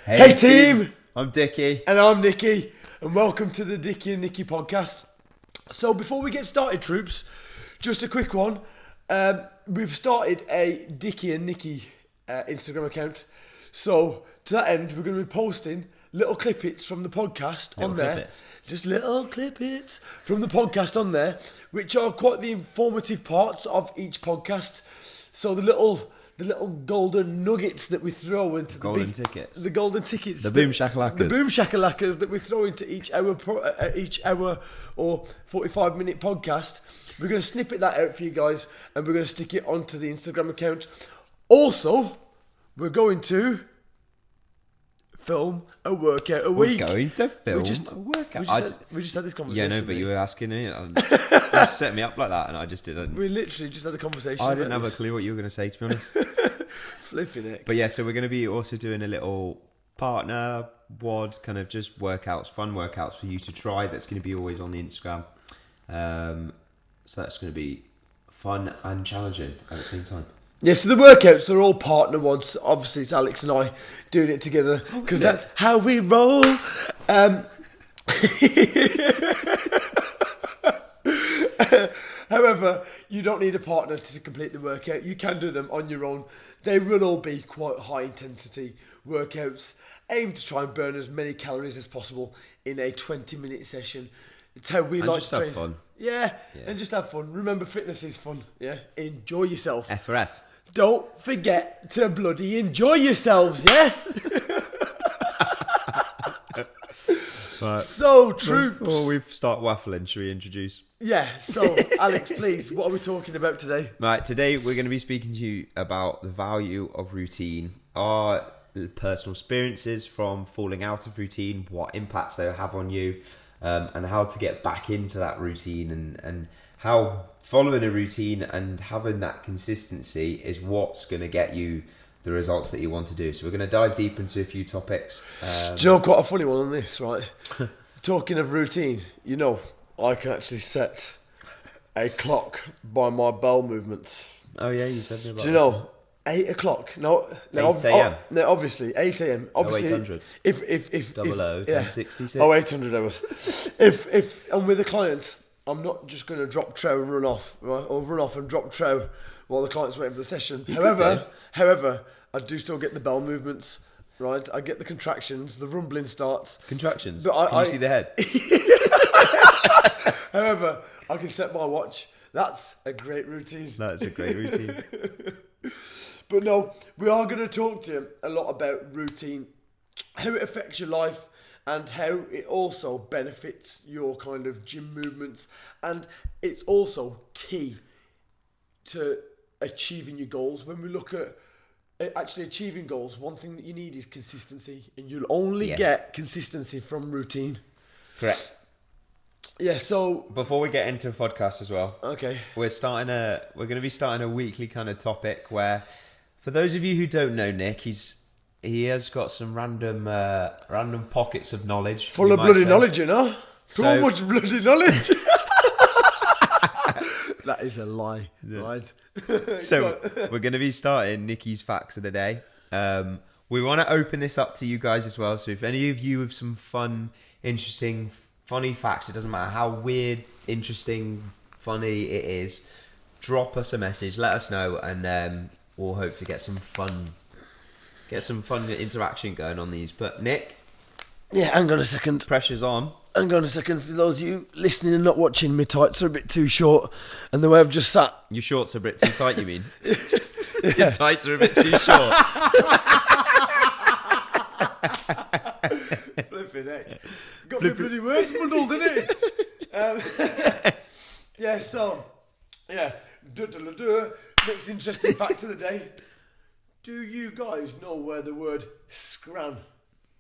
Hey team! I'm Dicky. And I'm Nicky. And welcome to the Dicky Nicky Podcast. So before we get started, troops, just a quick one. We've started a Dicky and Nicky Instagram account. So to that end, we're going to be posting little clippets from the podcast on there. Just little clippets from the podcast on there, which are quite the informative parts of each podcast. So the little golden nuggets that we throw into the golden tickets, the boom shakalakas that we throw into each hour or 45-minute podcast. We're going to snippet that out for you guys, and we're going to stick it onto the Instagram account. Also, we're going to film a workout a week. We're going to film a workout. We just had this conversation. Yeah, no, but you were asking me. You set me up like that, and I just didn't. We literally just had a conversation. I didn't have a clue what you were going to say, to be honest. Flipping it. But yeah, so we're going to be also doing a little partner WOD kind of just workouts, fun workouts for you to try. That's going to be always on the Instagram. So that's going to be fun and challenging at the same time. Yeah, so the workouts are all partner WODs. Obviously, it's Alex and I doing it together because that's how we roll. However, you don't need a partner to complete the workout. You can do them on your own. They will all be quite high intensity workouts. Aim to try and burn as many calories as possible in a 20-minute session. It's how we like to train. Have fun. Yeah, and just have fun. Remember, fitness is fun. Yeah, enjoy yourself. F for F. Don't forget to bloody enjoy yourselves, yeah? Right. So, troops. Before we start waffling, should we introduce? Yeah, so, Alex, please, what are we talking about today? Right, today we're going to be speaking to you about the value of routine, our personal experiences from falling out of routine, what impacts they have on you, and how to get back into that routine, and how following a routine and having that consistency is what's going to get you the results that you want to do. So we're going to dive deep into a few topics. Do you know quite a funny one on this, right? Talking of routine, you know, I can actually set a clock by my bowel movements. Oh yeah, you said me about. Do you know? 8 o'clock. No, 8 a.m. No, obviously 8 a.m. Obviously, 0800. If 1066. 0800 hours. If I'm with a client, I'm not just going to drop trow and run off, right? Or run off and drop trow while the client's waiting for the session. However, I do still get the bowel movements, right? I get the contractions, the rumbling starts. Contractions? But Can you see the head? However, I can set my watch. That's a great routine. That is a great routine. But no, we are going to talk to you a lot about routine, how it affects your life, and how it also benefits your kind of gym movements. And it's also key to achieving your goals. When we look at actually achieving goals, one thing that you need is consistency. And you'll only get consistency from routine. Correct. Yeah, so before we get into the podcast as well, okay, we're going to be starting a weekly kind of topic where, for those of you who don't know Nick, he has got some random pockets of knowledge. Full of bloody knowledge, you know? So much bloody knowledge. That is a lie, right? So we're going to be starting Nicky's Facts of the Day. We want to open this up to you guys as well. So if any of you have some fun, interesting, funny facts, it doesn't matter how weird, interesting, funny it is, drop us a message, let us know, and we'll hopefully get some fun interaction going on these. But Nick, hang on a second. Pressure's on. Hang on a second. For those of you listening and not watching, my tights are a bit too short, and the way I've just sat. Your shorts are a bit too tight, you mean? Your tights are a bit too short. Flipping it. Got me bloody words bundled, didn't it? Next interesting fact of the day. Do you guys know where the word scran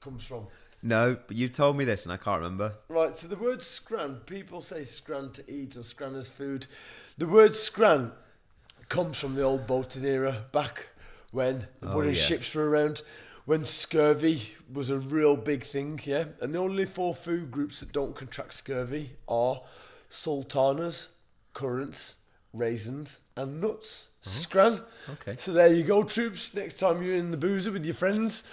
comes from? No, but you told me this and I can't remember. Right, so the word scran, people say scran to eat or scran as food. The word scran comes from the old boating era, back when the wooden ships were around, when scurvy was a real big thing, yeah? And the only 4 food groups that don't contract scurvy are sultanas, currants, raisins, and nuts. Scran. Okay. So there you go, troops. Next time you're in the boozer with your friends,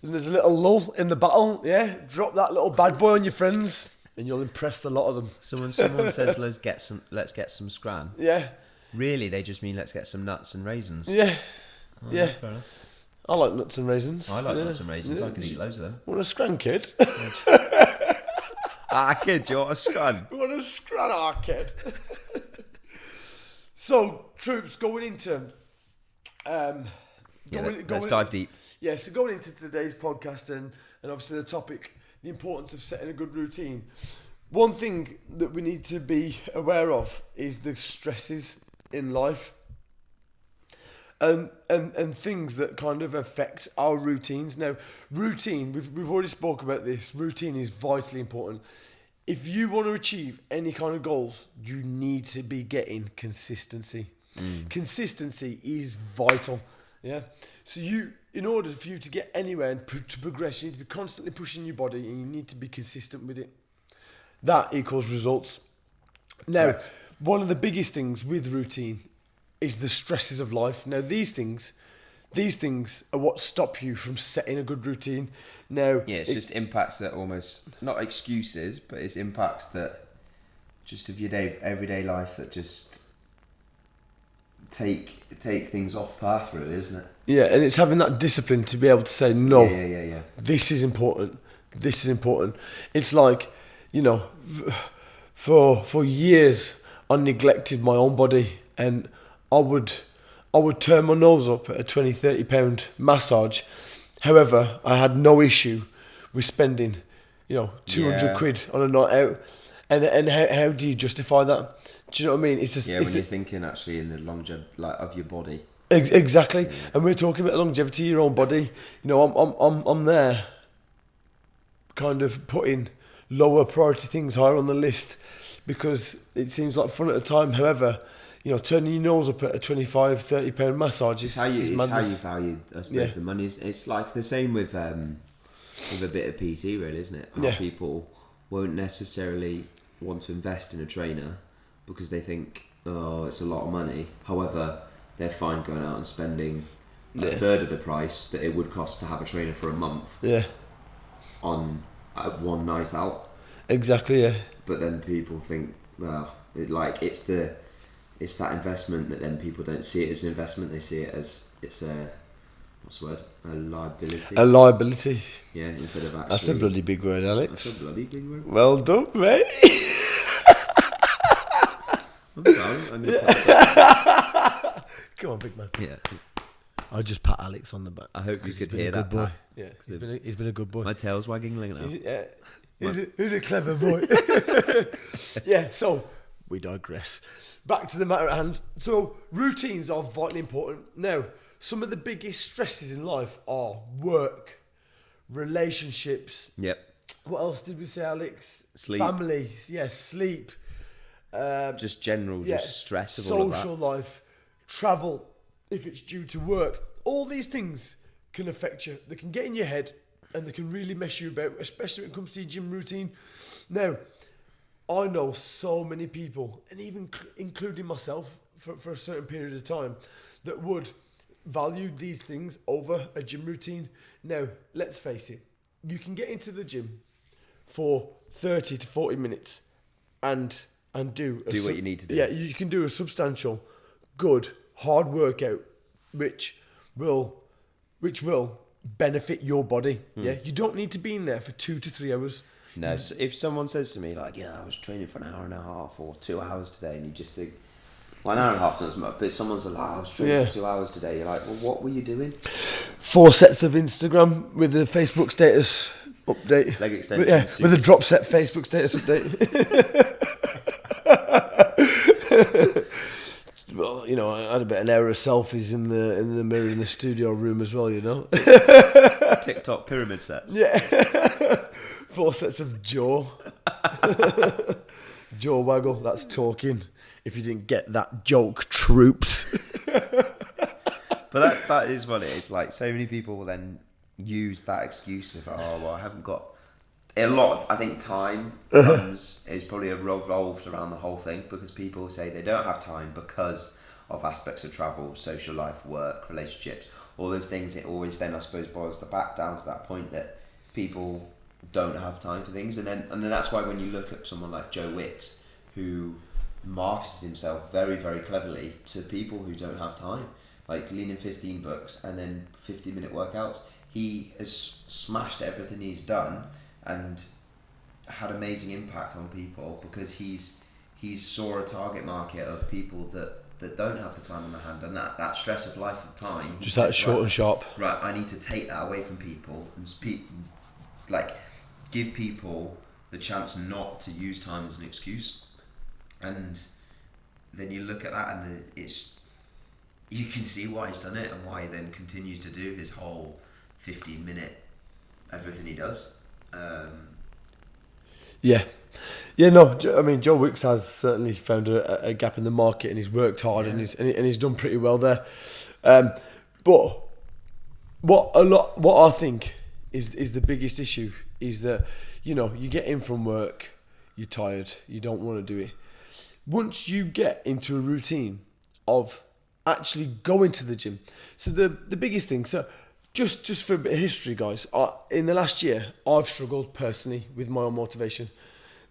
and there's a little lull in the battle, yeah, drop that little bad boy on your friends, and you'll impress a lot of them. So when someone says let's get some scran, Yeah, really they just mean let's get some nuts and raisins. yeah, Oh, yeah. fair enough. I like nuts and raisins. I like Yeah. nuts and raisins. I could eat loads of them. Want a scran, kid? Kid, you want a scran? Want a scran, kid? So, troops, going into... Let's dive deep. Yeah, so going into today's podcast and obviously the topic, the importance of setting a good routine. One thing that we need to be aware of is the stresses in life and things that kind of affect our routines. Now, routine, we've already spoke about this, routine is vitally important. If you want to achieve any kind of goals, you need to be getting consistency. Consistency is vital. Yeah. So in order for you to get anywhere and to progress, you need to be constantly pushing your body, and you need to be consistent with it. That equals results. Now, Correct. One of the biggest things with routine is the stresses of life. Now, these things are what stop you from setting a good routine. Now, Yeah, it's just impacts that almost, not excuses, but it's impacts that just of your everyday life that just take things off path, really, isn't it? yeah, and it's having that discipline to be able to say no. Yeah. This is important. This is important. It's like, for years I neglected my own body, and I would turn my nose up at a 20-30 pound massage. However, I had no issue with spending 200 quid on a night out. And how do you justify that? Do you know what I mean? It's when you're thinking actually in the longevity of your body. Exactly. Yeah. And we're talking about longevity of your own body. I'm there kind of putting lower priority things higher on the list because it seems like fun at the time. However, turning your nose up at a 25-30 pound massage is It's how you madness. value, I suppose, the money. It's like the same with a bit of PT, really, isn't it? How people won't necessarily want to invest in a trainer because they think, oh, it's a lot of money. However, they're fine going out and spending a third of the price that it would cost to have a trainer for a month on one night out. Exactly, yeah. But then people think, well, it's that investment that then people don't see it as an investment. They see it as what's the word? A liability. A liability. Yeah, instead of actually. That's a bloody big word, Alex. That's a bloody big word. Well done, mate. I'm proud. Come on, big man. Yeah. I just pat Alex on the back. I hope you He's could been hear a good that. boy. Pat. Yeah, he's been a good boy. My tail's wagging now. He's a clever boy. Yeah, so we digress. Back to the matter at hand. So routines are vitally important. Now, some of the biggest stresses in life are work, relationships. Yep. What else did we say, Alex? Sleep. Family. Yes, sleep. Just general, just stress of all of that. Social life, travel, if it's due to work. All these things can affect you. They can get in your head and they can really mess you about, especially when it comes to your gym routine. Now, I know so many people, and even including myself for a certain period of time, that would value these things over a gym routine. Now, let's face it, you can get into the gym for 30 to 40 minutes and do what you need to do. Yeah, you can do a substantial, good, hard workout, which will benefit your body. Yeah, you don't need to be in there for 2 to 3 hours. No, so if someone says to me like, "Yeah, I was training for an hour and a half or 2 hours today," and you just think, well, an hour and a half doesn't matter, but if someone's like, "I was training for 2 hours today," you're like, "Well, what were you doing?" 4 sets of Instagram with the Facebook status update. Leg extension. Yeah, with a drop set Facebook status update. Well, I had a bit of an error of selfies in the mirror in the studio room as well, TikTok pyramid sets. Yeah. 4 sets of jaw. Jaw waggle, that's talking. If you didn't get that joke, troops. But that is what it is. Like, so many people will then use that excuse of, oh, well, I haven't got a lot of, I think time is probably revolved around the whole thing, because people say they don't have time because of aspects of travel, social life, work, relationships, all those things. It always then, I suppose, boils back down to that point that people don't have time for things, and then that's why when you look at someone like Joe Wicks, who markets himself very, very cleverly to people who don't have time, like Lean in 15 books and then 15-minute workouts. He has smashed everything he's done and had amazing impact on people because he's saw a target market of people that don't have the time on their hand, and that stress of life of time. Just that short and sharp. Right, I need to take that away from people and give people the chance not to use time as an excuse. And then you look at that and you can see why he's done it and why he then continues to do his whole 15-minute everything he does. Joe Wicks has certainly found a gap in the market, and he's worked hard, and he's done pretty well there. But what I think is the biggest issue is that, you get in from work, you're tired, you don't want to do it. Once you get into a routine of actually going to the gym, so the biggest thing, so just for a bit of history, guys, in the last year, I've struggled personally with my own motivation.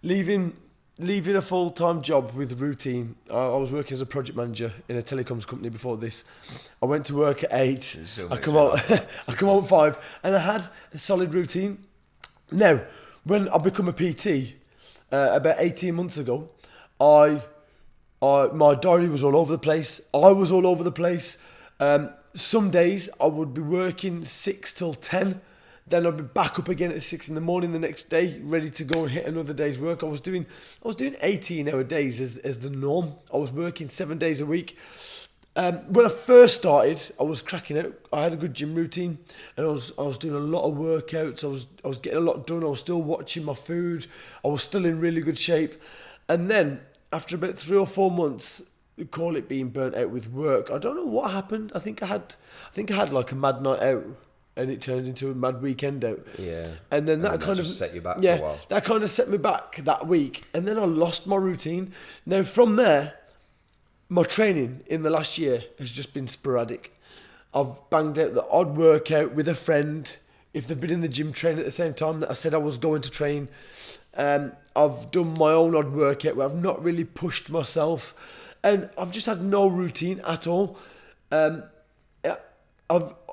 Leaving a full-time job with routine. I was working as a project manager in a telecoms company before this. I went to work at 8. I come out at 5, and I had a solid routine. Now, when I become a PT about 18 months ago, my diary was all over the place. I was all over the place. Some days I would be working 6 till 10. Then I'd be back up again at 6 in the morning the next day, ready to go and hit another day's work. I was doing 18-hour days as the norm. I was working 7 days a week. When I first started, I was cracking out. I had a good gym routine, and I was doing a lot of workouts. I was getting a lot done. I was still watching my food. I was still in really good shape. And then after about 3 or 4 months, we call it being burnt out with work. I don't know what happened. I think I had like a mad night out, and it turned into a mad weekend out. Yeah. And then that kind of set you back for a while. That kind of set me back that week. And then I lost my routine. Now from there, my training in the last year has just been sporadic. I've banged out the odd workout with a friend if they've been in the gym training at the same time that I said I was going to train. I've done my own odd workout where I've not really pushed myself, and I've just had no routine at all.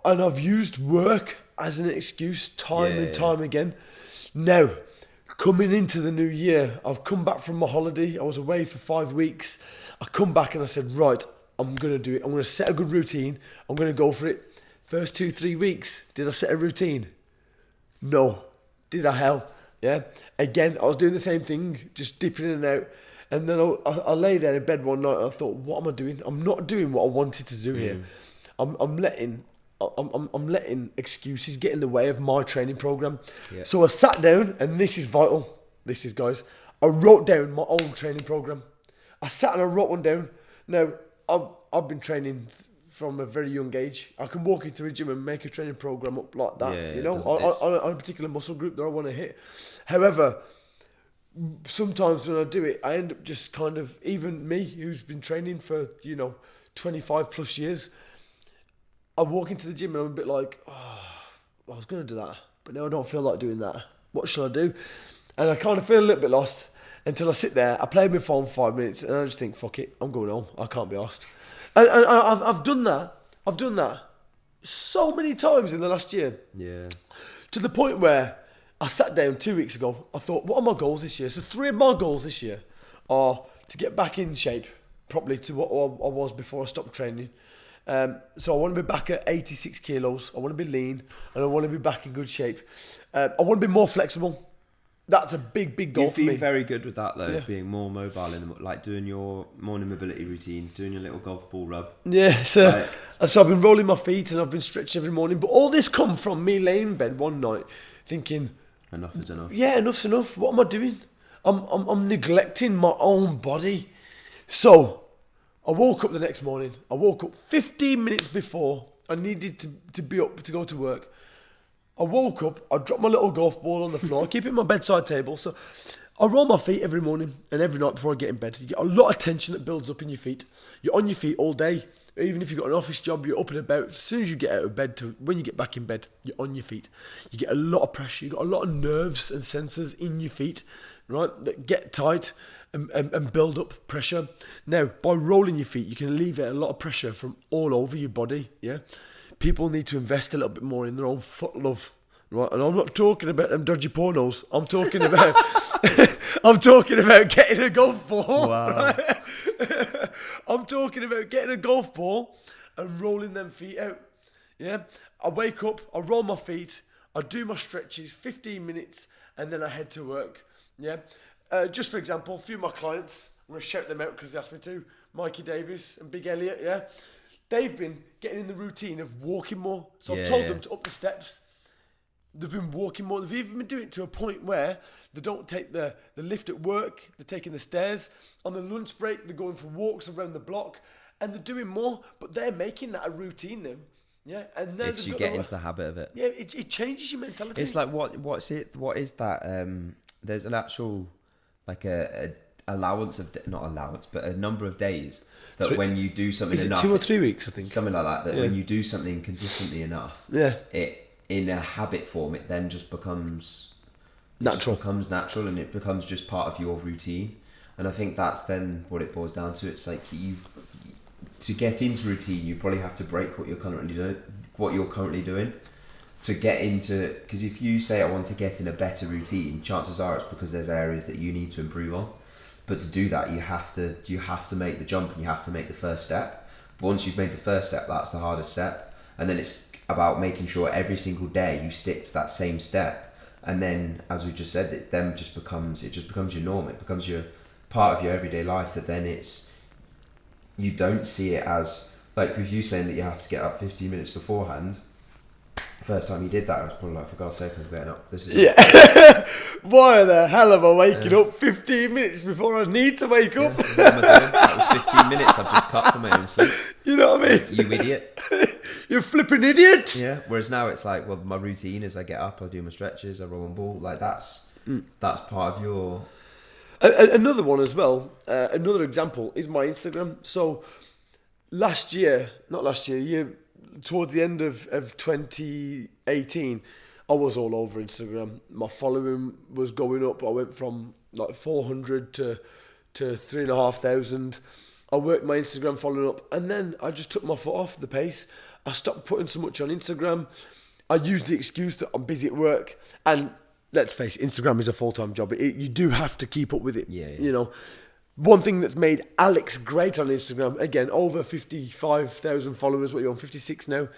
I've used work as an excuse time and time again. Now, coming into the new year, I've come back from my holiday. I was away for 5 weeks. I come back and I said, right, I'm going to do it. I'm going to set a good routine. I'm going to go for it. First 2-3 weeks, did I set a routine? No. Did I? Hell, yeah. Again, I was doing the same thing, just dipping in and out. And then I lay there in bed one night and I thought, what am I doing? I'm not doing what I wanted to do here. I'm letting excuses get in the way of my training program. Yeah. So I sat down, and this is vital. This is, guys, I wrote down my own training program. I sat and I wrote one down. Now, I've been training from a very young age. I can walk into a gym and make a training program up like that, on a particular muscle group that I want to hit. However, sometimes when I do it, I end up just kind of, even me, who's been training for, 25 plus years, I walk into the gym and I'm a bit like, I was going to do that, but now I don't feel like doing that. What shall I do? And I kind of feel a little bit lost until I sit there. I play my phone for 5 minutes and I just think, fuck it, I'm going home. I can't be arsed. And I've done that. I've done that so many times in the last year. Yeah. To the point where I sat down 2 weeks ago. I thought, what are my goals this year? So 3 of my goals this year are to get back in shape properly to what I was before I stopped training. So I want to be back at 86 kilos. I want to be lean, and I want to be back in good shape. I want to be more flexible. That's a big goal for me. You've been very good with that, though, being more mobile, like doing your morning mobility routine, doing your little golf ball rub. Yeah, so I've been rolling my feet and I've been stretching every morning. But all this come from me laying in bed one night thinking, enough is enough. Yeah, enough's enough. What am I doing? I'm neglecting my own body. So I woke up the next morning. I woke up 15 minutes before I needed to be up to go to work. I woke up, I dropped my little golf ball on the floor, I keep it on my bedside table. So I roll my feet every morning and every night before I get in bed. You get a lot of tension that builds up in your feet. You're on your feet all day. Even if you've got an office job, you're up and about. As soon as you get out of bed to when you get back in bed, you're on your feet. You get a lot of pressure. You've got a lot of nerves and sensors in your feet, right, that get tight and build up pressure. Now, by rolling your feet, you can alleviate a lot of pressure from all over your body, yeah? People need to invest a little bit more in their own foot love, right? And I'm not talking about them dodgy pornos. I'm talking about... I'm talking about getting a golf ball. Wow. Right? I'm talking about getting a golf ball and rolling them feet out. Yeah, I wake up, I roll my feet, I do my stretches, 15 minutes, and then I head to work. Yeah, just for example, a few of my clients, I'm going to shout them out because they asked me to. Mikey Davis and Big Elliot. Yeah, they've been getting in the routine of walking more. So I've told them to up the steps. They've been walking more. They've even been doing it to a point where they don't take the lift at work. They're taking the stairs. On the lunch break, they're going for walks around the block. And they're doing more, but they're making that a routine now. Yeah, and then you get into the habit of it. Yeah, it changes your mentality. It's like, what is that? There's an actual, like a allowance of, not allowance, but a number of days that when you do something enough. Is it 2 or 3 weeks, I think? Something like that, when you do something consistently enough, it in a habit form, it then just becomes natural. And it becomes just part of your routine. And I think that's then what it boils down to. It's like to get into routine, you probably have to break what you're currently doing to get into, because if you say I want to get in a better routine, chances are it's because there's areas that you need to improve on. But to do that, you have to make the jump and you have to make the first step. But once you've made the first step, that's the hardest step. And then it's about making sure every single day you stick to that same step. And then, as we just said, it just becomes your norm. It becomes your part of your everyday life. That then you don't see it as, like with you saying that you have to get up 15 minutes beforehand. The first time you did that, I was probably like, for God's sake, I'm getting up. Why the hell am I waking up 15 minutes before I need to wake up? What am I doing? That was 15 minutes I've just cut from my own sleep. You know what I mean? You idiot. You're a flipping idiot. Yeah. Whereas now it's like, well, my routine is I get up, I do my stretches, I roll and ball. Like that's part of your. Another one as well. Another example is my Instagram. So towards the end of 2018, I was all over Instagram. My following was going up. I went from like 400 to 3,500. I worked my Instagram following up, and then I just took my foot off the pace. I stopped putting so much on Instagram. I used the excuse that I'm busy at work, and let's face it, Instagram is a full-time job. You do have to keep up with it. Yeah. You know, one thing that's made Alex great on Instagram, again, over 55,000 followers. What are you on, 56 now?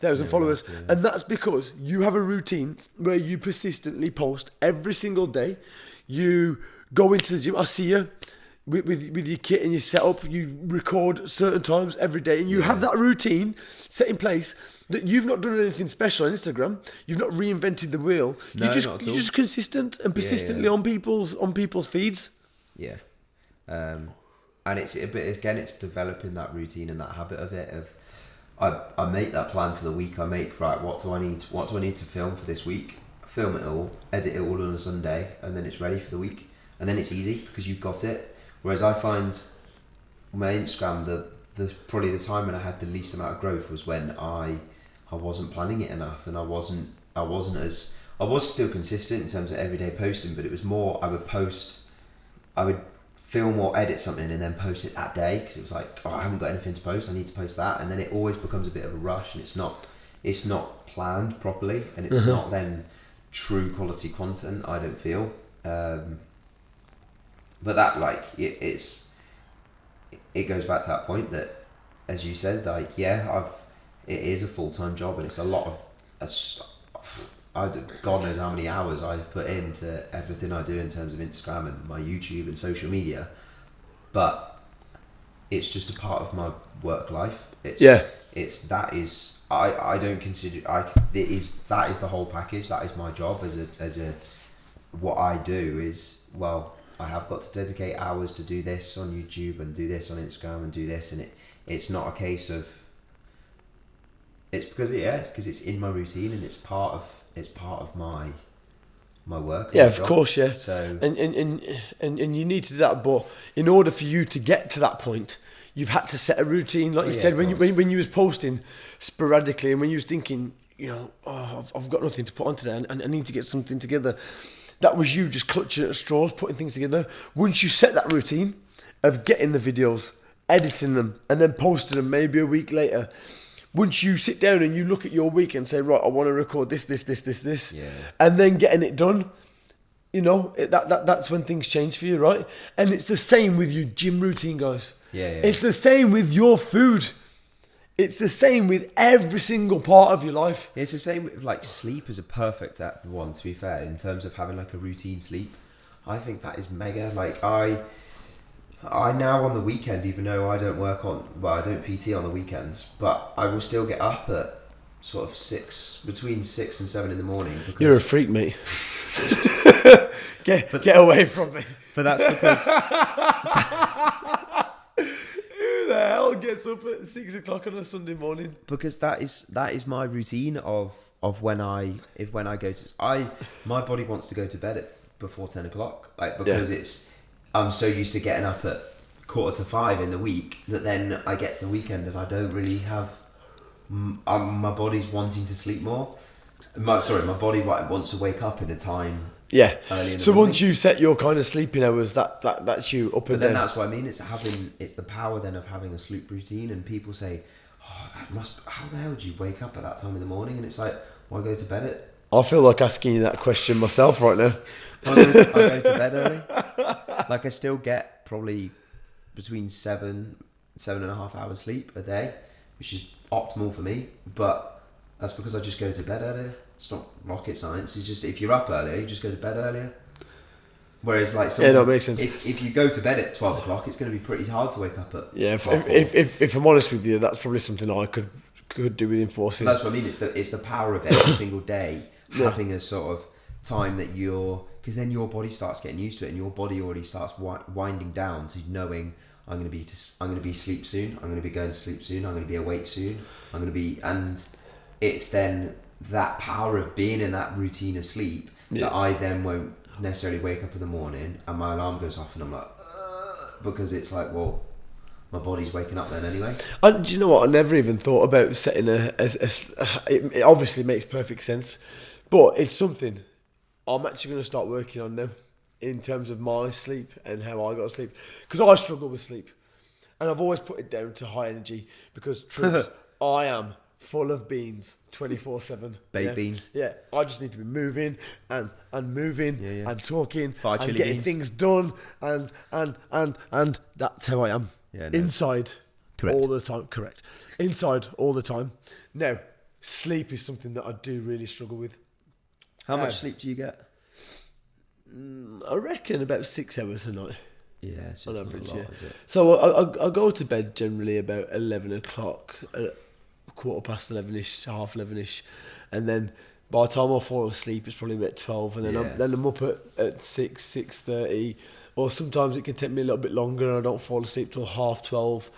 1,000 followers. Yeah. And that's because you have a routine where you persistently post every single day. You go into the gym. I see you with your kit and your setup. You record certain times every day, and you have that routine set in place. That you've not done anything special on Instagram. You've not reinvented the wheel. No, you're just consistent and persistently on people's feeds. Yeah. And it's a bit, again, it's developing that routine and that habit of it. I make that plan for the week. I make, right, what do I need to film for this week? Film it all, edit it all on a Sunday, and then it's ready for the week. And then it's easy because you've got it. Whereas I find my Instagram, probably the time when I had the least amount of growth was when I wasn't planning it enough, and I was still consistent in terms of everyday posting, but it was more I would film or edit something and then post it that day because it was like, oh, I haven't got anything to post, I need to post that, and then it always becomes a bit of a rush, and it's not planned properly, and it's not then true quality content, I don't feel. But that, like, it goes back to that point that, as you said, like, it is a full-time job, and it's a lot of God knows how many hours I've put into everything I do in terms of Instagram and my YouTube and social media, but it's just a part of my work life. That is the whole package. That is my job as a what I do is, well, I have got to dedicate hours to do this on YouTube and do this on Instagram and do this, and it's not a case of, it's because it's in my routine, and it's part of my work. Yeah, of course, yeah. So and you need to do that, but in order for you to get to that point, you've had to set a routine, like you said, when you was posting sporadically, and when you was thinking, I've got nothing to put on today, and I need to get something together. That was you just clutching at straws, putting things together. Once you set that routine of getting the videos, editing them, and then posting them maybe a week later, once you sit down and you look at your week and say, right, I want to record this, and then getting it done, that's when things change for you, right? And it's the same with your gym routine, guys. Yeah. It's the same with your food. It's the same with every single part of your life. It's the same with, like, sleep is a perfect one, to be fair, in terms of having like a routine sleep. I think that is mega. Like I now on the weekend, even though I don't PT on the weekends, but I will still get up at sort of between 6 and 7 in the morning. Because you're a freak, mate. Get away from me. But that's because who the hell gets up at 6 o'clock on a Sunday morning? Because that is my routine of when I go to my body wants to go to bed before 10 o'clock, like, because I'm so used to getting up at 4:45 in the week that then I get to the weekend and I don't really have my body's wanting to sleep more. My body wants to wake up in a time. Yeah. Early in the so morning. Once you set your kind of sleeping hours, that's you up and But then down. that's what I mean. It's the power then of having a sleep routine. And people say, how the hell do you wake up at that time in the morning? And it's like, well, I go to bed at. I feel like asking you that question myself right now. I go to bed early. Like, I still get probably between 7.5 hours sleep a day, which is optimal for me. But that's because I just go to bed earlier. It's not rocket science. It's just, if you're up earlier, you just go to bed earlier. Whereas, like, it makes sense. If you go to bed at 12 o'clock, it's going to be pretty hard to wake up at. Yeah, if I'm honest with you, that's probably something I could do with enforcing. That's what I mean. It's the power of every single day having a sort of time that because then your body starts getting used to it, and your body already starts winding down to knowing I'm going to be asleep soon. I'm going to be going to sleep soon. I'm going to be awake soon. And it's then that power of being in that routine of sleep that I then won't necessarily wake up in the morning and my alarm goes off and I'm like, because it's like, well, my body's waking up then anyway. And do you know what? I never even thought about setting it obviously makes perfect sense, but it's something I'm actually going to start working on now in terms of my sleep and how I got to sleep, because I struggle with sleep and I've always put it down to high energy, because troops, I am full of beans 24/7. Baked beans. Yeah, I just need to be moving and moving and talking Fried and chili getting beans. things done and that's how I am. Yeah, no. Inside. Correct. All the time. Correct. Inside all the time. Now, sleep is something that I do really struggle with. How much sleep do you get? I reckon about 6 hours a night. Yeah, it's On just average, not a lot, yeah. is it? So I go to bed generally about 11 o'clock, 11:15ish, half 11ish, and then by the time I fall asleep, it's probably about 12, and then I'm up at 6:30, or sometimes it can take me a little bit longer, and I don't fall asleep till half 12.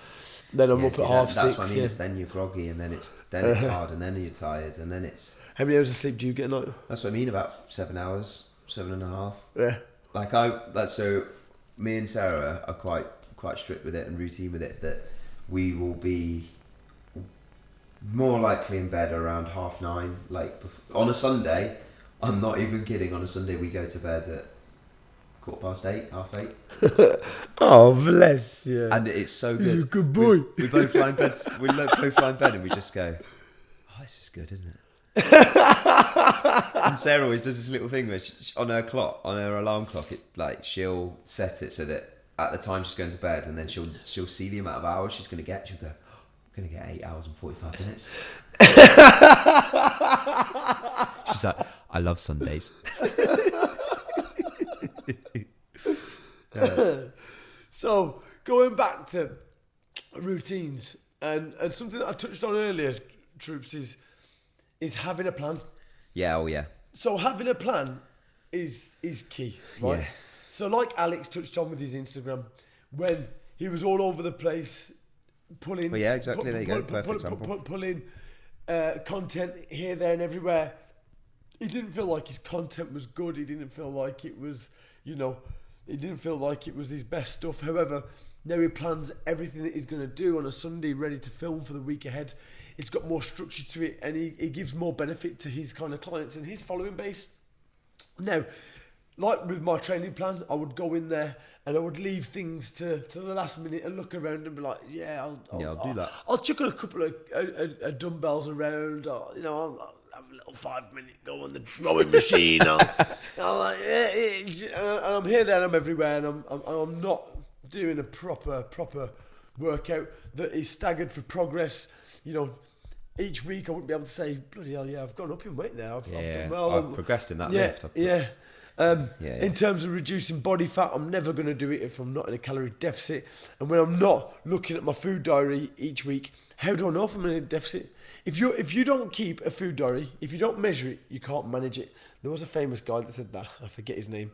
Then I'm up at half 6. That's what I mean. It's then you're groggy, and then it's hard, and then you're tired, and then it's. How many hours of sleep do you get a night? That's what I mean. About 7 hours, 7.5. Yeah. So me and Sarah are quite strict with it and routine with it, that we will be more likely in bed around 9:30. Like on a Sunday, I'm not even kidding. On a Sunday, we go to bed at 8:15, 8:30. Oh, bless you. And it's so good. You're a good boy. We both lie in bed. Both lie in bed, and we just go, "Oh, this is good, isn't it?" And Sarah always does this little thing where on her alarm clock, she'll set it so that at the time she's going to bed, and then she'll see the amount of hours she's going to get. She'll go, "I'm going to get 8 hours and 45 minutes." She's like, "I love Sundays." So going back to routines and something that I touched on earlier, troops, is having a plan. Yeah, oh yeah. So having a plan is key, right? Yeah. So like Alex touched on with his Instagram, when he was all over the place pulling. Well, yeah, exactly. There you go. Perfect example. Pulling content here, there, and everywhere. he didn't feel like his content was good. He didn't feel like it was, he didn't feel like it was his best stuff. However, now he plans everything that he's going to do on a Sunday, ready to film for the week ahead. It's got more structure to it, and he gives more benefit to his kind of clients and his following base. Now, like with my training plan, I would go in there and I would leave things to the last minute and look around and be like, I'll do that. I'll chuck a couple of dumbbells around, or, I'll have a little 5-minute go on the rowing machine. I'm like, and I'm here, there, and I'm everywhere, and I'm not doing a proper workout that is staggered for progress. Each week I wouldn't be able to say, bloody hell, I've gone up in weight there. I've done well. I've progressed in that lift. In terms of reducing body fat, I'm never going to do it if I'm not in a calorie deficit. And when I'm not looking at my food diary each week, how do I know if I'm in a deficit? If you don't keep a food diary, if you don't measure it, you can't manage it. There was a famous guy that said that. I forget his name.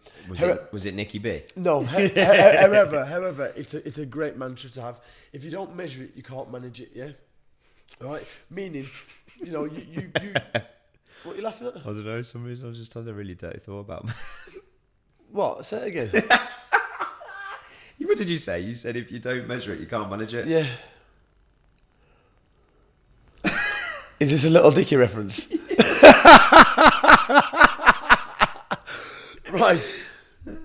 Was it Nicky B? No. However, it's a great mantra to have. If you don't measure it, you can't manage it. Yeah. All right. Meaning, you. What are you laughing at? I don't know. Some reason I just had a really dirty thought about me. What? Say it again. What did you say? You said if you don't measure it, you can't manage it. Yeah. Is this a little Dicky reference? Right.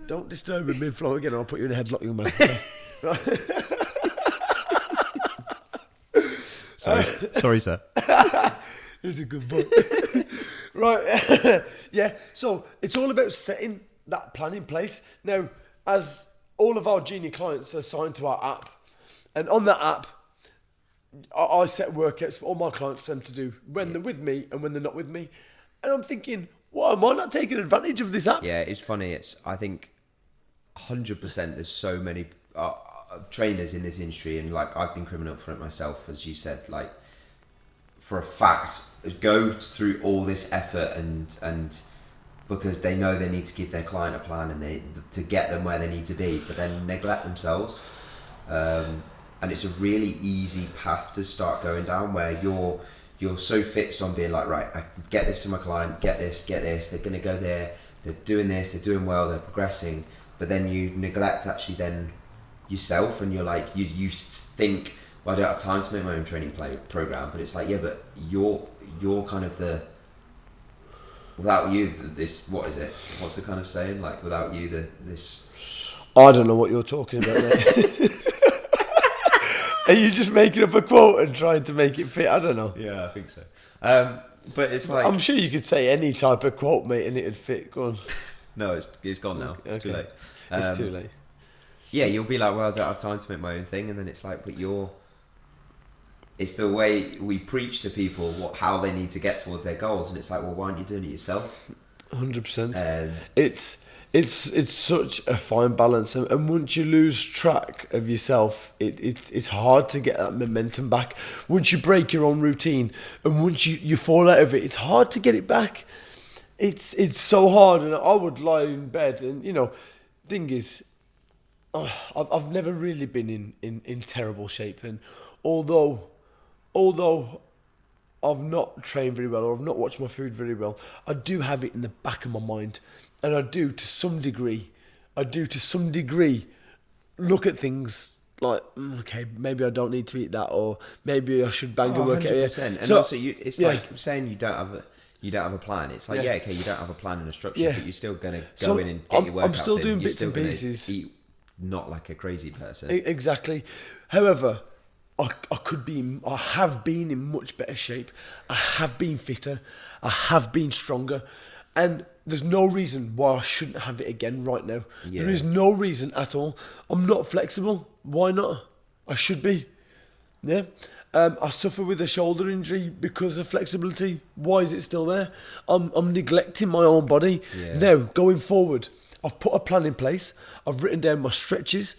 Don't disturb me mid-flow again, or I'll put you in a headlock, young man. Sorry, sir. It's a good book. Right. Yeah. So it's all about setting that plan in place. Now, as all of our Genie clients are signed to our app, and on that app, I set workouts for all my clients for them to do when they're with me and when they're not with me. And I'm thinking, why am I not taking advantage of this app? Yeah, it's funny. I think 100% there's so many trainers in this industry, and like I've been criminal for it myself, as you said, like for a fact, go through all this effort and because they know they need to give their client a plan and to get them where they need to be, but then neglect themselves. And it's a really easy path to start going down where you're so fixed on being like, right, I can get this to my client, get this, they're going to go there, they're doing this, they're doing well, they're progressing, but then you neglect actually then yourself, and you're like, you think, well, I don't have time to make my own training program, but it's like, yeah, but you're kind of without you, what is it? What's the kind of saying? Like, without you, this... I don't know what you're talking about, mate. Are you just making up a quote and trying to make it fit? I don't know. Yeah, I think so. But it's like... I'm sure you could say any type of quote, mate, and it'd fit. Go on. No, it's gone now. It's too late. It's too late. Yeah, you'll be like, well, I don't have time to make my own thing. And then it's like, but it's the way we preach to people how they need to get towards their goals. And it's like, well, why aren't you doing it yourself? 100%. It's such a fine balance, and once you lose track of yourself, it's hard to get that momentum back. Once you break your own routine, and once you fall out of it, it's hard to get it back. It's so hard, and I would lie in bed, and thing is, I've never really been in terrible shape, and although I've not trained very well, or I've not watched my food very well, I do have it in the back of my mind. And I do to some degree look at things like, okay, maybe I don't need to eat that, or maybe I should bang a workout. 100%. And also, it's like saying you don't have a plan. It's like, okay, you don't have a plan and a structure, but you're still going to go in and get your workouts in. I'm still doing bits and pieces. Eat not like a crazy person. Exactly. However, I have been in much better shape. I have been fitter. I have been stronger. And there's no reason why I shouldn't have it again right now. Yeah. There is no reason at all. I'm not flexible. Why not? I should be. Yeah. I suffer with a shoulder injury because of flexibility. Why is it still there? I'm neglecting my own body. Yeah. Now, going forward, I've put a plan in place. I've written down my stretches,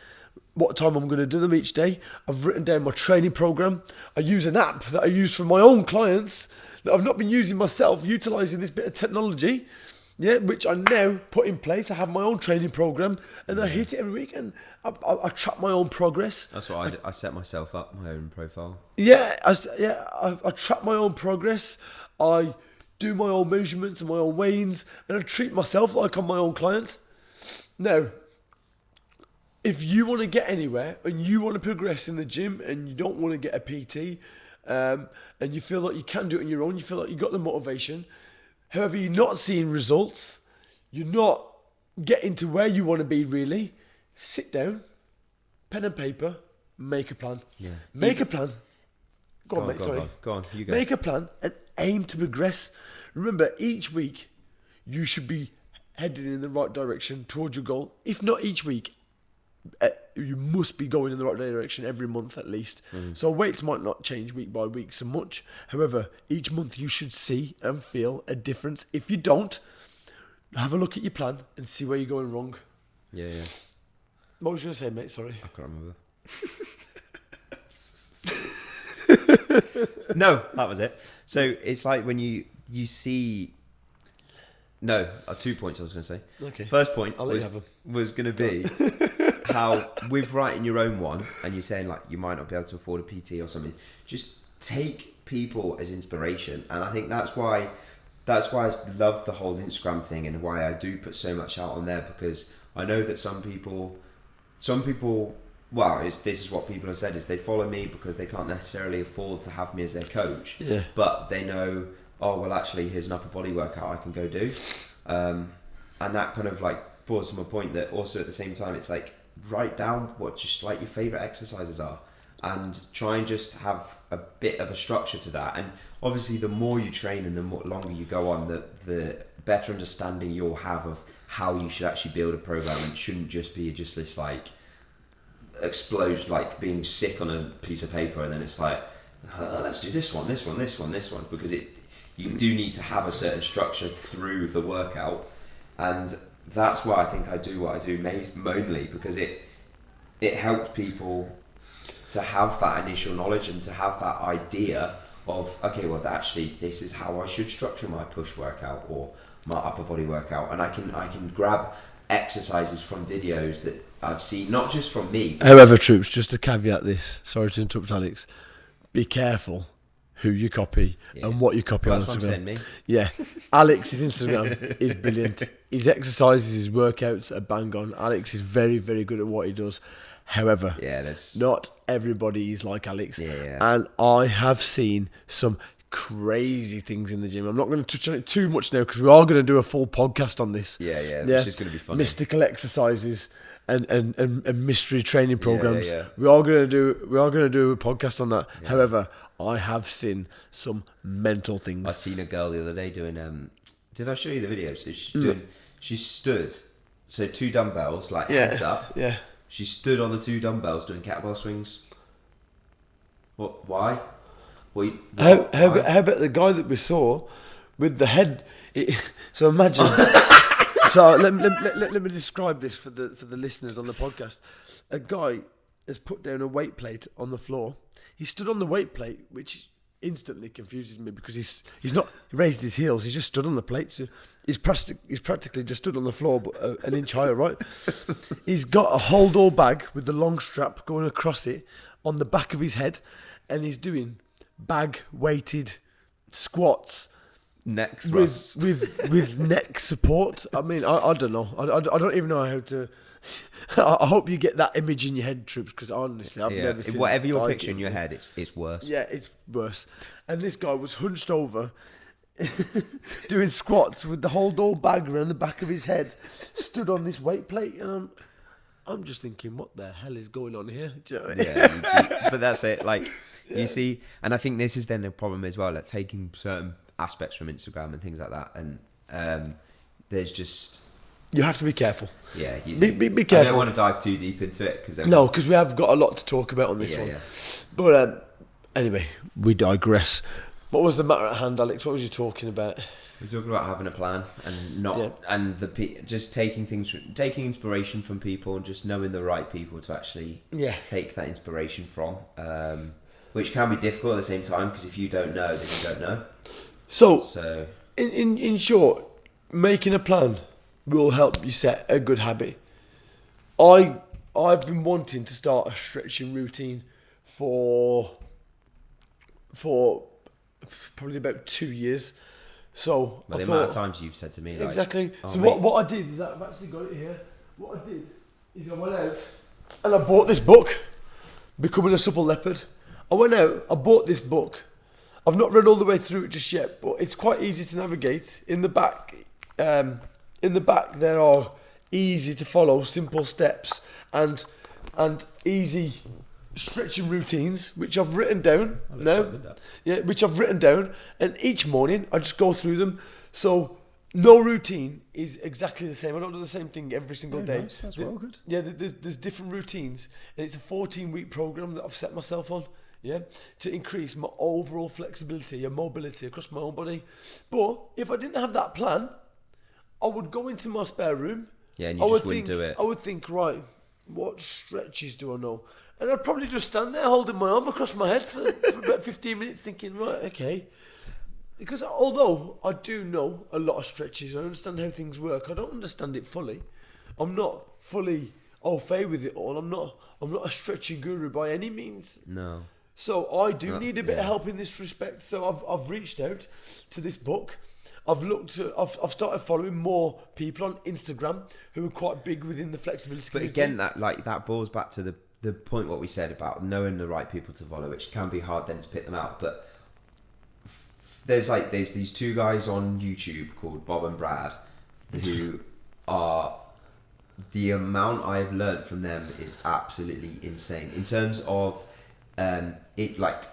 what time I'm going to do them each day. I've written down my training program. I use an app that I use for my own clients that I've not been using myself, utilising this bit of technology, which I now put in place. I have my own training program, and I hit it every week, and I track my own progress. That's what I set myself up, my own profile. I track my own progress. I do my own measurements and my own weigh-ins, and I treat myself like I'm my own client. Now, if you want to get anywhere and you want to progress in the gym and you don't want to get a PT, and you feel like you can do it on your own, you feel like you got the motivation, however, you're not seeing results, you're not getting to where you want to be really, sit down, pen and paper, make a plan. Yeah. Make a plan. Go on, mate, sorry. Go on, you go. Make a plan and aim to progress. Remember, each week, you should be heading in the right direction towards your goal. If not each week, you must be going in the right direction every month at least. So weights might not change week by week so much. However, each month you should see and feel a difference. If you don't, have a look at your plan and see where you're going wrong. Yeah. What was you going to say, mate? Sorry. I can't remember. No, that was it. So it's like when you see... No, 2 points I was going to say. Okay. First point I'll let you have them. was going to be how with writing your own one and you're saying like you might not be able to afford a PT or something, just take people as inspiration. And I think that's why I love the whole Instagram thing and why I do put so much out on there, because I know that some people, this is what people have said, is they follow me because they can't necessarily afford to have me as their coach, but they know, oh, well, actually, here's an upper body workout I can go do. And that kind of like brought to my point that also at the same time, it's like, write down what just like your favorite exercises are and try and just have a bit of a structure to that. And obviously, the more you train and the longer you go on, the better understanding you'll have of how you should actually build a program. And it shouldn't just be just this like explosion, like being sick on a piece of paper and then it's like, let's do this one, because you do need to have a certain structure through the workout. And that's why I think I do what I do mainly, because it helps people to have that initial knowledge and to have that idea of, okay, well, actually, this is how I should structure my push workout or my upper body workout. And I can grab exercises from videos that I've seen, not just from me. However, troops, just to caveat this, sorry to interrupt, Alex, be careful who you copy and what you copy on Instagram. Yeah, Alex's Instagram is brilliant. His exercises, his workouts are bang on. Alex is very, very good at what he does. However, not everybody is like Alex. And I have seen some crazy things in the gym. I'm not going to touch on it too much now because we are going to do a full podcast on this. Which is going to be fun. Mystical exercises and mystery training programs. We are going to do a podcast on that. However, I have seen some mental things. I seen a girl the other day doing. Did I show you the video? So she stood. So 2 dumbbells, like heads up. Yeah. She stood on the 2 dumbbells doing kettlebell swings. What? Why? How about the guy that we saw with the head? So imagine. So let me describe this for the listeners on the podcast. A guy has put down a weight plate on the floor. He stood on the weight plate, which instantly confuses me because he's not raised his heels. He's just stood on the plate. So he's practically just stood on the floor, but an inch higher, right? He's got a hold all bag with the long strap going across it on the back of his head, and he's doing bag weighted squats. Neck thrusts. with neck support. I mean, I don't know. I don't even know how to. I hope you get that image in your head, troops, because honestly, I've never seen. Whatever you're picturing in your head, it's worse. Yeah, it's worse. And this guy was hunched over, doing squats with the whole door bag around the back of his head, stood on this weight plate, and I'm just thinking, what the hell is going on here? Do you know what I mean? Yeah, but that's it. Like you see, and I think this is then the problem as well. Like taking certain aspects from Instagram and things like that, and there's just. You have to be careful. Yeah, be careful. I don't want to dive too deep into it because we have got a lot to talk about on this one. Yeah. But anyway, we digress. What was the matter at hand, Alex? What was you talking about? We're talking about having a plan and just taking inspiration from people and just knowing the right people to actually take that inspiration from, which can be difficult at the same time because if you don't know, then you don't know. So in short, making a plan will help you set a good habit. I've been wanting to start a stretching routine for probably about 2 years. So But I the thought, amount of times you've said to me, like, exactly. oh, So mate, what I did is I've actually got it here. What I did is I went out and I bought this book, Becoming a Supple Leopard. I went out, I bought this book. I've not read all the way through it just yet, but it's quite easy to navigate. In the back, there are easy to follow, simple steps and easy stretching routines, which I've written down now. Yeah, which I've written down, and each morning I just go through them. So no routine is exactly the same. I don't do the same thing every single day. Nice, that's well good. Yeah, there's different routines, and it's a 14-week program that I've set myself on. Yeah, to increase my overall flexibility and mobility across my own body. But if I didn't have that plan, I would go into my spare room. Yeah, and you just wouldn't do it. I would think, right, what stretches do I know? And I'd probably just stand there holding my arm across my head for about 15 minutes thinking, right, okay. Because although I do know a lot of stretches, I understand how things work, I don't understand it fully. I'm not fully au fait with it all. I'm not a stretching guru by any means. No. So I do need a bit of help in this respect. So I've reached out to this book. I've started following more people on Instagram who are quite big within the flexibility community. But again, that boils back to the point what we said about knowing the right people to follow, which can be hard then to pick them out. But there's these two guys on YouTube called Bob and Brad who are, the amount I've learned from them is absolutely insane in terms of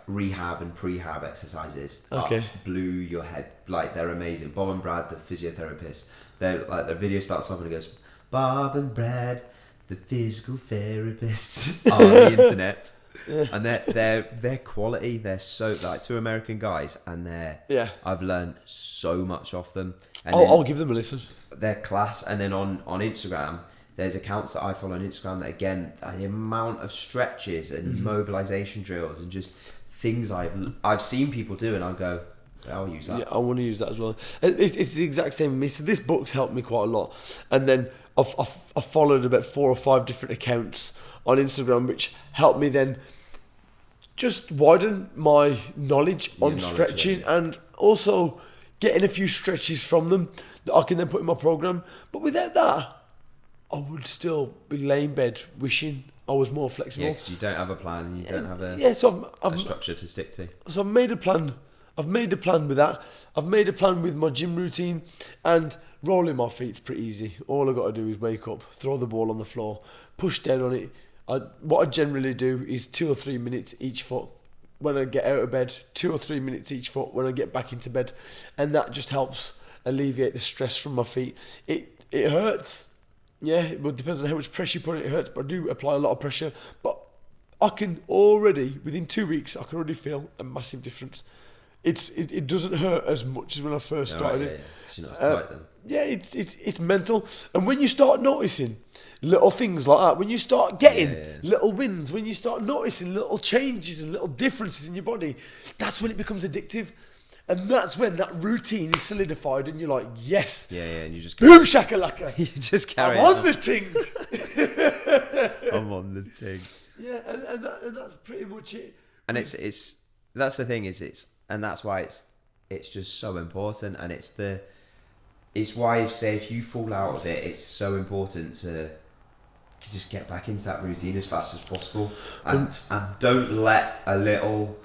rehab and prehab exercises. Okay. Blew your head. Like, they're amazing. Bob and Brad, the physiotherapists, they're like, the video starts off and it goes, Bob and Brad, the physical therapists on the internet. Yeah. And their quality, they're so, like, two American guys, and I've learned so much off them. And I'll give them a listen. Their class. And then on Instagram, there's accounts that I follow on Instagram that, again, the amount of stretches and mobilization drills and just things I've seen people do, and I'll go, I'll use that. Yeah, I want to use that as well. It's the exact same with me. So this book's helped me quite a lot. And then I've followed about 4 or 5 different accounts on Instagram, which helped me then just widen my knowledge on stretching, and also getting a few stretches from them that I can then put in my program. But without that, I would still be laying in bed wishing I was more flexible. Yeah, because you don't have a plan, and you don't have a structure to stick to. So I've made a plan. I've made a plan with that. I've made a plan with my gym routine, and rolling my feet's pretty easy. All I've got to do is wake up, throw the ball on the floor, push down on it. What I generally do is 2 or 3 minutes each foot when I get out of bed, 2 or 3 minutes each foot when I get back into bed, and that just helps alleviate the stress from my feet. It hurts. Yeah, it depends on how much pressure you put on it. It hurts, but I do apply a lot of pressure. But I can already, within 2 weeks, I can already feel a massive difference. It doesn't hurt as much as when I first started it. You're not as tight then. Yeah, it's mental. And when you start noticing little things like that, when you start getting little wins, when you start noticing little changes and little differences in your body, that's when it becomes addictive. And that's when that routine is solidified, and you're like, yes. Yeah, and you just boom shakalaka. You just carry I'm on the ting. I'm on the ting. Yeah, and that's pretty much it. And it's that's the thing, and that's why it's just so important, and it's why I say if you fall out of it, it's so important to just get back into that routine as fast as possible, and don't let a little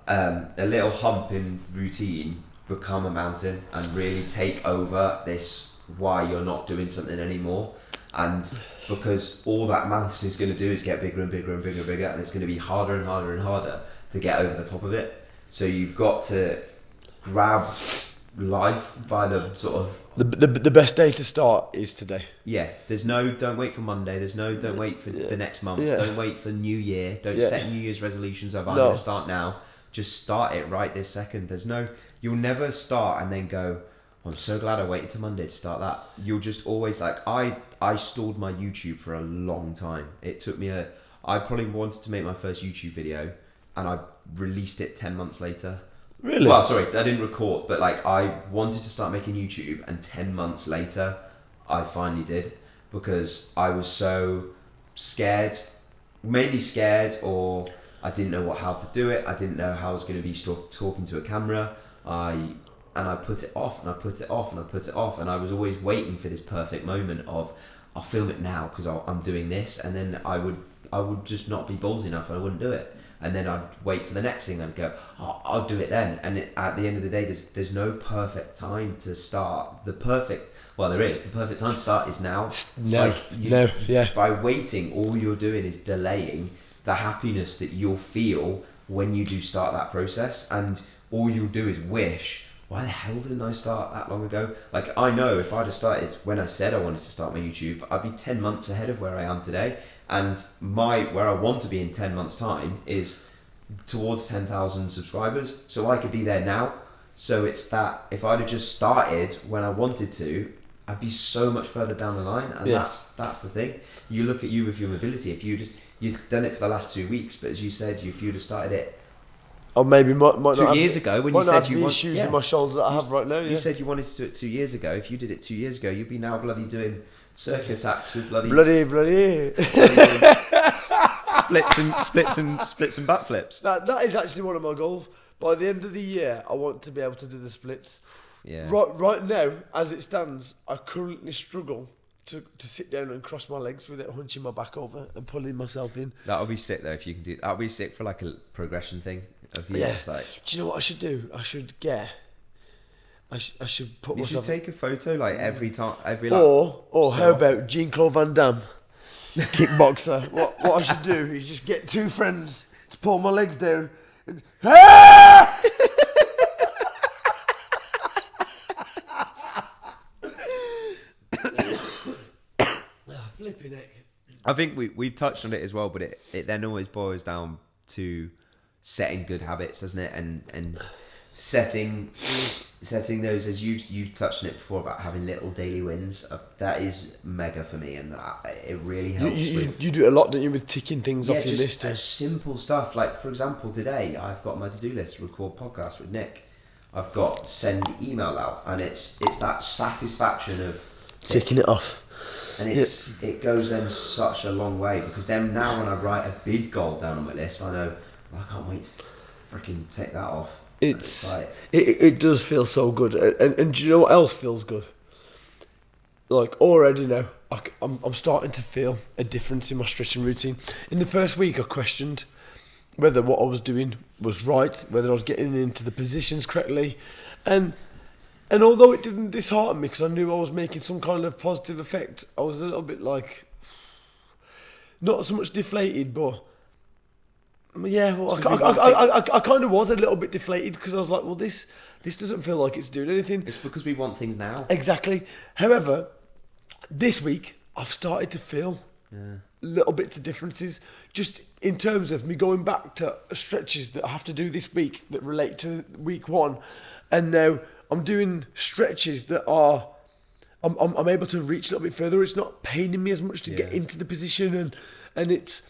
hump in routine become a mountain and really take over this why you're not doing something anymore. And because all that mountain is going to do is get bigger and bigger and bigger and bigger, and it's going to be harder and harder and harder to get over the top of it. So you've got to grab life by the sort of... The best day to start is today. Yeah, don't wait for Monday. Don't wait for the next month. Yeah. Don't wait for New Year. Don't set New Year's resolutions of I'm going to start now. Just start it right this second. You'll never start and then go, I'm so glad I waited till Monday to start that. You'll just always I stalled my YouTube for a long time. It took me I probably wanted to make my first YouTube video, and I released it 10 months later. Really? Well, sorry, I didn't record, but I wanted to start making YouTube, and 10 months later, I finally did, because I was so scared, mainly scared, or I didn't know how to do it. I didn't know how I was going to be talking to a camera. I and I put it off, and I put it off, and I put it off, and I was always waiting for this perfect moment of, I'll film it now because I'm doing this, and then I would just not be ballsy enough, and I wouldn't do it, and then I'd wait for the next thing. I'd go, oh, I'll do it then, and at the end of the day, there's no perfect time to start. There is. The perfect time to start is now. By waiting, all you're doing is delaying the happiness that you'll feel when you do start that process, and all you'll do is wish, why the hell didn't I start that long ago? Like, I know if I'd have started when I said I wanted to start my YouTube, I'd be 10 months ahead of where I am today, and where I want to be in 10 months time is towards 10,000 subscribers, so I could be there now. So it's that if I'd have just started when I wanted to, I'd be so much further down the line, and that's the thing. You look at you with your mobility. If you've done it for the last 2 weeks, but as you said, if you'd have started it, or maybe might 2 years ago when you said you want issues in my shoulder that I have right now. You said you wanted to do it 2 years ago. If you did it 2 years ago, you'd be now bloody doing circus acts with bloody splits and backflips. That is actually one of my goals. By the end of the year, I want to be able to do the splits. Yeah. Right now, as it stands, I currently struggle to sit down and cross my legs without hunching my back over and pulling myself in. That'll be sick though if you can do. That'll be sick for like a progression thing. Of you just like. Do you know what I should do? I should put you myself. should take a photo like every time, Or how about Jean-Claude Van Damme, kickboxer? what I should do is just get two friends to pull my legs down. And, flipping heck. I think we've touched on it as well, but it then always boils down to setting good habits, doesn't it? And setting those, as you touched on it before about having little daily wins. That is mega for me, and it really helps. You do it a lot, don't you, with ticking things off your list? Simple stuff. Like, for example, today I've got my to-do list: record podcast with Nick. I've got send email out, and it's that satisfaction of ticking it off. And it goes then such a long way, because then now when I write a big goal down on my list, I know, I can't wait to freaking take that off. It does feel so good, and do you know what else feels good? Like, already now, I'm starting to feel a difference in my stretching routine. In the first week, I questioned whether what I was doing was right, whether I was getting into the positions correctly, and although it didn't dishearten me because I knew I was making some kind of positive effect, I was a little bit like, not so much deflated, but yeah, well, I kind of was a little bit deflated because I was like, well, this doesn't feel like it's doing anything. It's because we want things now. Exactly. However, this week I've started to feel little bits of differences, just in terms of me going back to stretches that I have to do this week that relate to week one, and now I'm doing stretches that are I'm able to reach a little bit further. It's not paining me as much to get into the position, and it's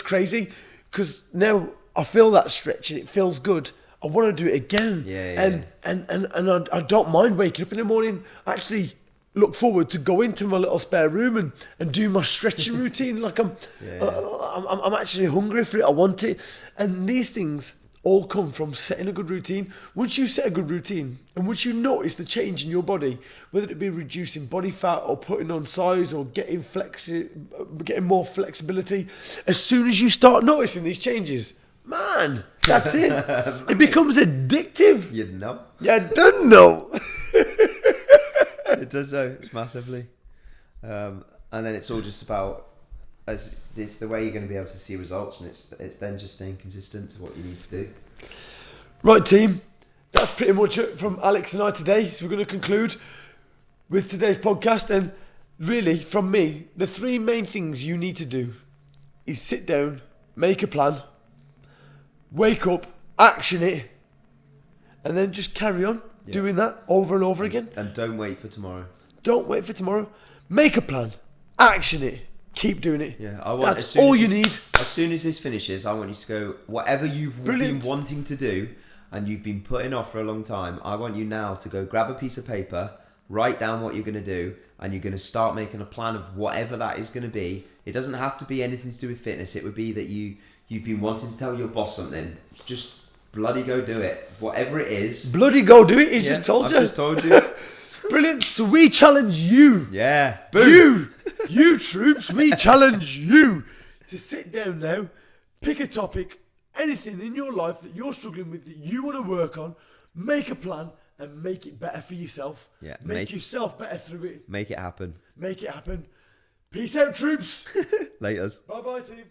crazy because now I feel that stretch and it feels good. I want to do it again, and I don't mind waking up in the morning. I actually look forward to go into my little spare room and do my stretching routine. Like I'm actually hungry for it. I want it, and these things all come from setting a good routine. Once you set a good routine, and once you notice the change in your body, whether it be reducing body fat or putting on size or getting more flexibility, as soon as you start noticing these changes, man, that's it. It becomes addictive. You know? Yeah, I don't know. It does though. It's massively. And then it's all just about, it's the way you're going to be able to see results, and it's then just staying consistent to what you need to do. Right, team, that's pretty much it from Alex and I today. So we're going to conclude with today's podcast, and really from me, the three main things you need to do is sit down, make a plan, wake up, action it, and then just carry on doing that over and over again. And don't wait for tomorrow. Don't wait for tomorrow. Make a plan, action it. Keep doing it. Yeah, that's all you need. As soon as this finishes, I want you to go, whatever you've been wanting to do and you've been putting off for a long time, I want you now to go grab a piece of paper, write down what you're going to do, and you're going to start making a plan of whatever that is going to be. It doesn't have to be anything to do with fitness. It would be that you've been wanting to tell your boss something. Just bloody go do it. Whatever it is. Bloody go do it. He's just told you. I've just told you. Brilliant. So we challenge you. Yeah. You troops, we challenge you to sit down now, pick a topic, anything in your life that you're struggling with that you want to work on, make a plan and make it better for yourself. Yeah. Make yourself better through it. Make it happen. Make it happen. Peace out, troops. Laters. Bye-bye, team.